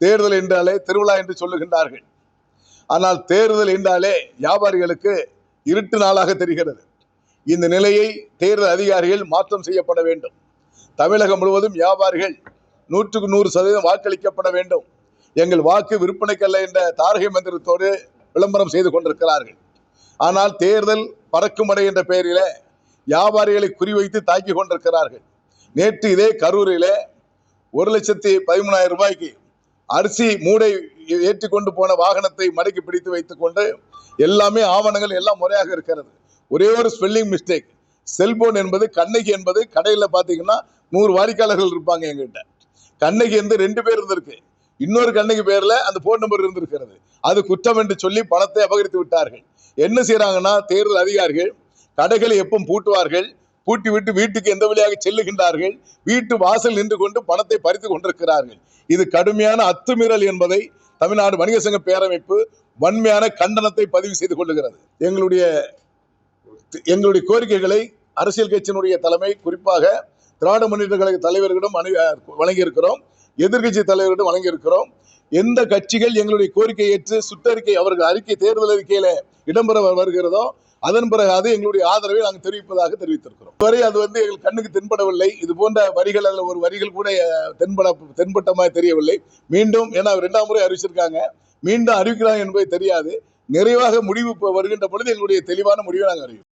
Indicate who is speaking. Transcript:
Speaker 1: தேர்தல் என்றாலே திருவிழா என்று சொல்லுகின்றார்கள். ஆனால் தேர்தல் என்றாலே வியாபாரிகளுக்கு இருட்டு நாளாக தெரிகிறது. இந்த நிலையை தேர்தல் அதிகாரிகள் மாற்றம் செய்யப்பட வேண்டும். தமிழகம் முழுவதும் வியாபாரிகள் 100% வாக்களிக்கப்பட வேண்டும். எங்கள் வாக்கு விற்பனைக்கல்ல என்ற தாரக மந்திரத்தோடு விளம்பரம் செய்து கொண்டிருக்கிறார்கள். ஆனால் தேர்தல் பறக்குமடை என்ற பெயரில வியாபாரிகளை குறிவைத்து தாக்கி கொண்டிருக்கிறார்கள். நேற்று இதே கரூரில் 1,13,000 ரூபாய்க்கு அரிசி மூடை ஏற்றி கொண்டு போன வாகனத்தை மடக்கி பிடித்து வைத்துக் கொண்டு எல்லாமே ஆவணங்கள் எல்லாம் முறையாக இருக்கிறது. ஒரே ஒரு ஸ்பெல்லிங் மிஸ்டேக். செல்போன் என்பது கண்ணகி என்பது கடையில் பார்த்தீங்கன்னா 100 வாடிக்கையாளர்கள் இருப்பாங்க. எங்கிட்ட கண்ணகி என்று 2 பேர் இருந்திருக்கு. இன்னொரு கண்ணகி பேர்ல அந்த போன் நம்பர் இருந்திருக்கிறது. அது குற்றம் என்று சொல்லி பணத்தை அபகரித்து விட்டார்கள். என்ன செய்யறாங்கன்னா தேர்தல் அதிகாரிகள் கடைகளை எப்போ பூட்டுவார்கள், பூட்டி விட்டு வீட்டுக்கு எந்த வழியாக செல்லுகின்றார்கள், வீட்டு வாசல் நின்று கொண்டு பணத்தை பறித்து கொண்டிருக்கிறார்கள். இது கடுமையான அத்துமீறல் என்பதை தமிழ்நாடு வணிக சங்க பேரமைப்பு வன்மையான கண்டனத்தை பதிவு செய்து கொள்ளுகிறது. எங்களுடைய கோரிக்கைகளை அரசியல் கட்சியினுடைய தலைமை, குறிப்பாக திராவிட முன்னேற்ற கழக தலைவர்களிடம் வழங்கியிருக்கிறோம், எதிர்கட்சி தலைவரிடம் வழங்கியிருக்கிறோம். எந்த கட்சிகள் எங்களுடைய கோரிக்கை ஏற்று சுற்றறிக்கை அவர்கள் அறிக்கை தேர்தல் அறிக்கையில இடம்பெற வருகிறதோ அதன் பிறகு அது எங்களுடைய ஆதரவை நாங்கள் தெரிவிப்பதாக தெரிவித்திருக்கிறோம். இதுவரை அது எங்கள் கண்ணுக்கு தென்படவில்லை. இது போன்ற வரிகள், அதில் ஒரு வரிகள் கூட தென்பட்ட மாதிரி தெரியவில்லை. மீண்டும் ஏன்னா 2ஆம் முறை அறிவிச்சிருக்காங்க, மீண்டும் அறிவிக்கிறாங்க என்பது தெரியாது. நிறைவாக முடிவு வருகின்ற பொழுது எங்களுடைய தெளிவான முடிவை நாங்கள் அறிவிப்போம்.